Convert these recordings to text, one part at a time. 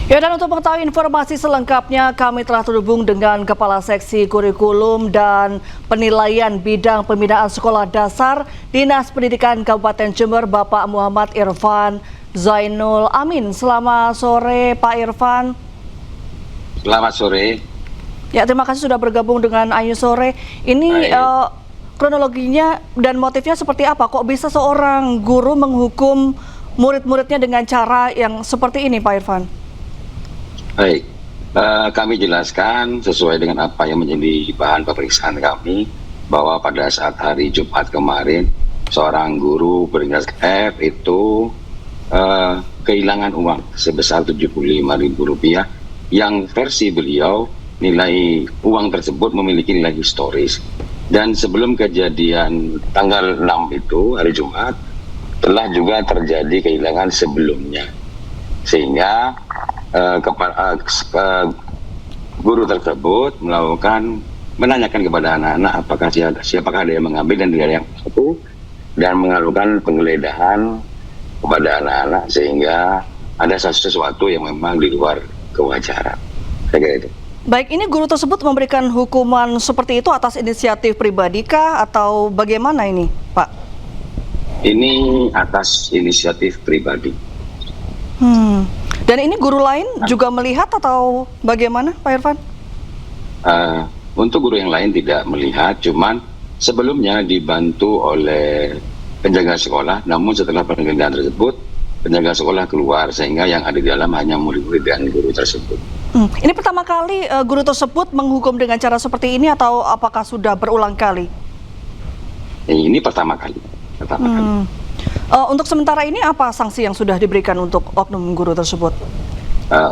Ya, dan untuk mengetahui informasi selengkapnya, kami telah terhubung dengan Kepala Seksi Kurikulum dan Penilaian Bidang Pembinaan Sekolah Dasar Dinas Pendidikan Kabupaten Jember, Bapak Muhammad Irfan Zainul Amin. Selamat sore, Pak Irfan. Selamat sore. Ya, terima kasih sudah bergabung dengan Ayu Sore. Ini kronologinya dan motifnya seperti apa? Kok bisa seorang guru menghukum murid-muridnya dengan cara yang seperti ini, Pak Irfan? Baik, kami jelaskan sesuai dengan apa yang menjadi bahan pemeriksaan kami, bahwa pada saat hari Jumat kemarin, seorang guru beringas F itu kehilangan uang sebesar Rp75.000 yang versi beliau nilai uang tersebut memiliki nilai historis. Dan sebelum kejadian tanggal 6 itu, hari Jumat, telah juga terjadi kehilangan sebelumnya. Sehingga guru tersebut menanyakan kepada anak-anak apakah siapakah ada yang mengambil dan tidak ada yang satu, dan melakukan penggeledahan kepada anak-anak sehingga ada sesuatu yang memang di luar kewajaran. Saya kira itu. Baik, ini guru tersebut memberikan hukuman seperti itu atas inisiatif pribadi kah atau bagaimana ini, Pak? Ini atas inisiatif pribadi. Dan ini guru lain juga melihat atau bagaimana, Pak Irfan? Untuk guru yang lain tidak melihat, cuman sebelumnya dibantu oleh penjaga sekolah, namun setelah penggeledahan tersebut, penjaga sekolah keluar sehingga yang ada di dalam hanya murid-murid dan guru tersebut. Ini pertama kali guru tersebut menghukum dengan cara seperti ini atau apakah sudah berulang kali? Ini pertama kali. Untuk sementara ini apa sanksi yang sudah diberikan untuk oknum guru tersebut?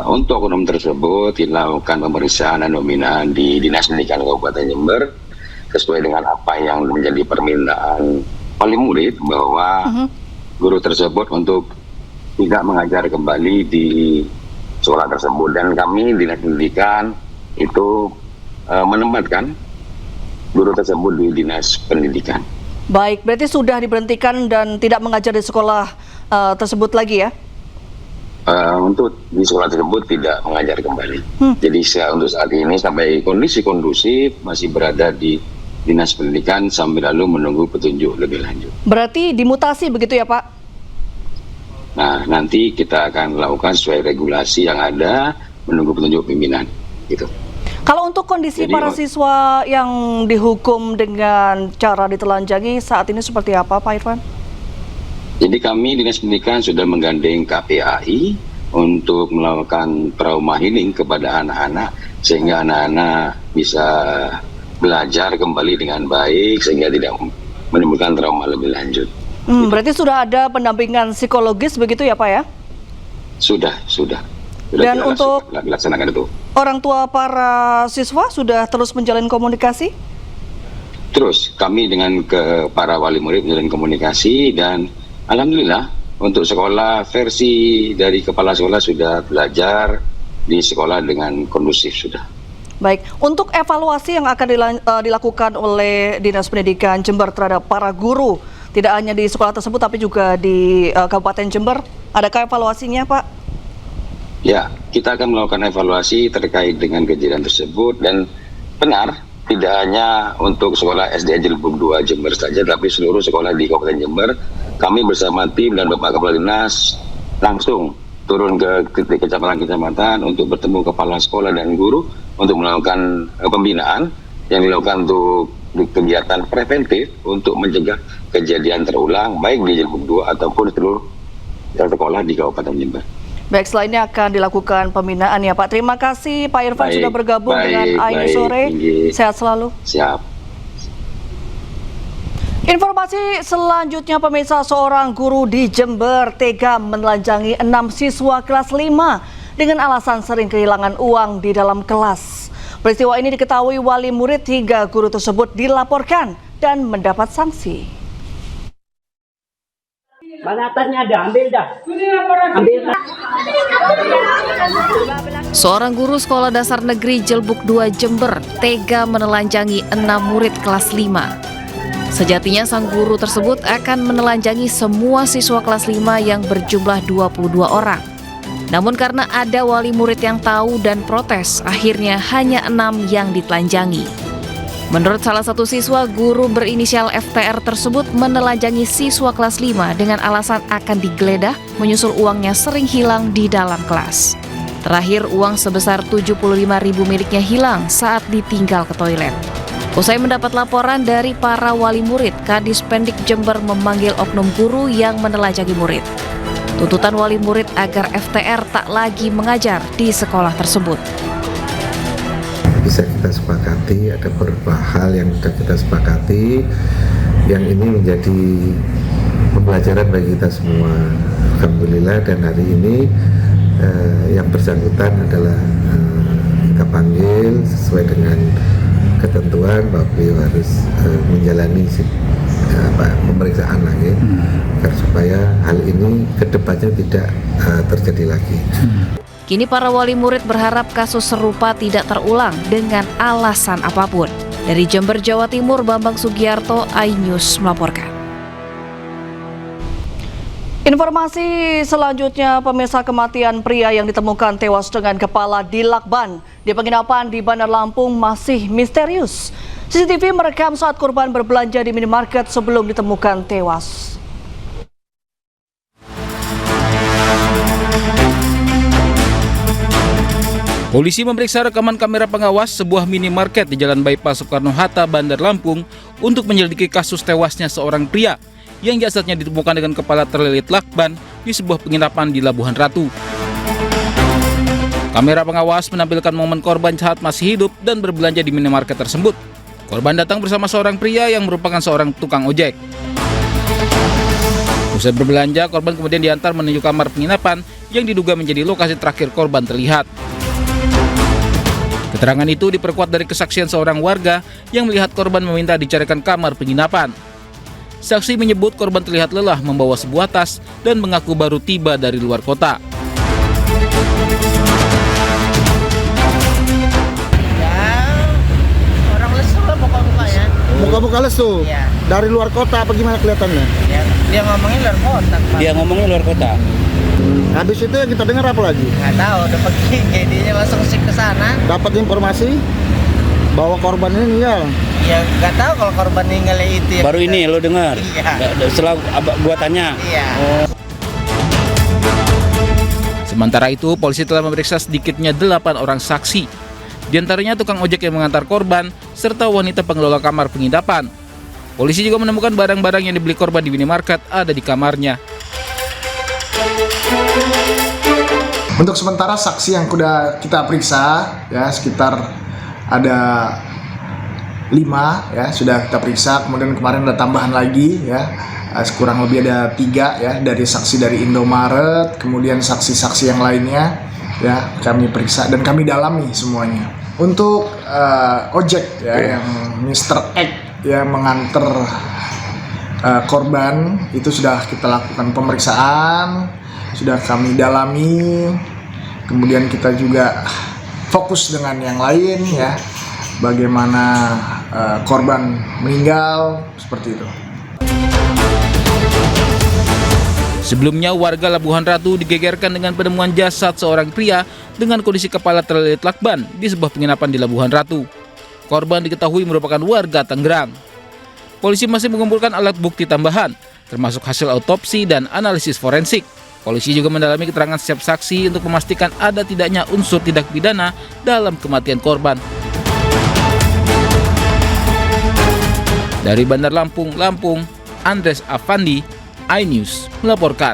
Untuk oknum tersebut dilakukan pemeriksaan dan pembinaan di Dinas Pendidikan Kabupaten Jember sesuai dengan apa yang menjadi permintaan wali murid, bahwa guru tersebut untuk tidak mengajar kembali di sekolah tersebut, dan kami Dinas Pendidikan itu menempatkan guru tersebut di Dinas Pendidikan. Baik, berarti sudah diberhentikan dan tidak mengajar di sekolah tersebut lagi ya? Untuk di sekolah tersebut tidak mengajar kembali. Jadi untuk saat ini sampai kondisi kondusif masih berada di Dinas Pendidikan sambil lalu menunggu petunjuk lebih lanjut. Berarti dimutasi begitu ya, Pak? Nah, nanti kita akan lakukan sesuai regulasi yang ada, menunggu petunjuk pimpinan. Gitu. Kalau untuk kondisi para siswa yang dihukum dengan cara ditelanjangi saat ini seperti apa, Pak Irfan? Jadi kami Dinas Pendidikan sudah menggandeng KPAI untuk melakukan trauma healing kepada anak-anak sehingga anak-anak bisa belajar kembali dengan baik sehingga tidak menimbulkan trauma lebih lanjut. Berarti sudah ada pendampingan psikologis begitu ya, Pak ya? Sudah. Dan untuk dilaksanakan itu. Orang tua para siswa sudah terus menjalin komunikasi? Terus kami dengan para wali murid menjalin komunikasi, dan alhamdulillah untuk sekolah versi dari kepala sekolah sudah belajar di sekolah dengan kondusif sudah. Baik, untuk evaluasi yang akan dilakukan oleh Dinas Pendidikan Jember terhadap para guru, tidak hanya di sekolah tersebut tapi juga di Kabupaten Jember, adakah evaluasinya, Pak? Ya, kita akan melakukan evaluasi terkait dengan kejadian tersebut, dan benar tidak hanya untuk sekolah SD Jelbuk 2 Jember saja, tapi seluruh sekolah di Kabupaten Jember. Kami bersama tim dan Bapak Kepala Dinas langsung turun ke kecamatan-kecamatan untuk bertemu kepala sekolah dan guru untuk melakukan pembinaan yang dilakukan untuk kegiatan preventif untuk mencegah kejadian terulang baik di Jelbuk 2 ataupun seluruh sekolah di Kabupaten Jember. Baik, setelah ini akan dilakukan pembinaan ya, Pak. Terima kasai Pak Irfan sudah bergabung dengan Ayu Sore. Sehat selalu. Siap. Informasi selanjutnya, pemirsa, seorang guru di Jember tega menelanjangi 6 siswa kelas 5 dengan alasan sering kehilangan uang di dalam kelas. Peristiwa ini diketahui wali murid hingga guru tersebut dilaporkan dan mendapat sanksi. Manatannya ada, ambil dah. Ambil dah. Seorang guru sekolah dasar negeri Jelbuk 2 Jember tega menelanjangi 6 murid kelas 5. Sejatinya sang guru tersebut akan menelanjangi semua siswa kelas 5 yang berjumlah 22 orang. Namun karena ada wali murid yang tahu dan protes, akhirnya hanya 6 yang ditelanjangi. Menurut salah satu siswa, guru berinisial FTR tersebut menelanjangi siswa kelas 5 dengan alasan akan digeledah menyusul uangnya sering hilang di dalam kelas. Terakhir, uang sebesar 75.000 miliknya hilang saat ditinggal ke toilet. Usai mendapat laporan dari para wali murid, Kadis Pendik Jember memanggil oknum guru yang menelanjangi murid. Tuntutan wali murid agar FTR tak lagi mengajar di sekolah tersebut. Bisa kita sepakati, ada beberapa hal yang sudah kita sepakati, yang ini menjadi pembelajaran bagi kita semua. Alhamdulillah, dan hari ini yang bersangkutan adalah kita panggil sesuai dengan ketentuan bahwa beliau harus menjalani pemeriksaan lagi agar supaya hal ini kedepannya tidak terjadi lagi. Kini para wali murid berharap kasus serupa tidak terulang dengan alasan apapun. Dari Jember, Jawa Timur, Bambang Sugiarto, iNews melaporkan. Informasi selanjutnya, pemirsa, kematian pria yang ditemukan tewas dengan kepala dilakban di penginapan di Bandar Lampung masih misterius. CCTV merekam saat korban berbelanja di minimarket sebelum ditemukan tewas. Polisi memeriksa rekaman kamera pengawas sebuah minimarket di Jalan Bypass Soekarno-Hatta, Bandar Lampung untuk menyelidiki kasus tewasnya seorang pria yang jasadnya ditemukan dengan kepala terlilit lakban di sebuah penginapan di Labuhan Ratu. Kamera pengawas menampilkan momen korban saat masih hidup dan berbelanja di minimarket tersebut. Korban datang bersama seorang pria yang merupakan seorang tukang ojek. Usai berbelanja, korban kemudian diantar menuju kamar penginapan yang diduga menjadi lokasi terakhir korban terlihat. Keterangan itu diperkuat dari kesaksian seorang warga yang melihat korban meminta dicarikan kamar penginapan. Saksi menyebut korban terlihat lelah membawa sebuah tas dan mengaku baru tiba dari luar kota. Orang lesu lah muka-mukanya. Muka-muka lesu? Iya. Dari luar kota apa gimana kelihatannya? Ya, dia ngomongin luar kota. Pak. Dia ngomongnya luar kota. Habis itu yang kita dengar apa lagi? Nggak tahu, udah pergi, jadinya langsung sih ke sana. Dapat informasi bahwa korban ini meninggal. Ya nggak tahu kalau korban meninggal itu. Baru ini lo dengar? Iya. Setelah gua tanya. Iya. Sementara itu, polisi telah memeriksa sedikitnya 8 orang saksi. Di antaranya tukang ojek yang mengantar korban, serta wanita pengelola kamar penginapan. Polisi juga menemukan barang-barang yang dibeli korban di minimarket ada di kamarnya. Untuk sementara saksi yang sudah kita periksa ya sekitar ada 5 ya sudah kita periksa, kemudian kemarin ada tambahan lagi ya kurang lebih ada 3 ya dari saksi dari Indomaret, kemudian saksi-saksi yang lainnya ya kami periksa dan kami dalami semuanya. Untuk ojek ya yang Mr. X yang mengantar korban itu sudah kita lakukan pemeriksaan, sudah kami dalami, kemudian kita juga fokus dengan yang lain ya, bagaimana korban meninggal seperti itu. Sebelumnya, warga Labuhan Ratu digegerkan dengan penemuan jasad seorang pria dengan kondisi kepala terlilit lakban di sebuah penginapan di Labuhan Ratu. Korban diketahui merupakan warga Tangerang. Polisi masih mengumpulkan alat bukti tambahan, termasuk hasil autopsi dan analisis forensik. Polisi juga mendalami keterangan setiap saksi untuk memastikan ada tidaknya unsur tindak pidana dalam kematian korban. Dari Bandar Lampung, Andres Afandi, iNews melaporkan.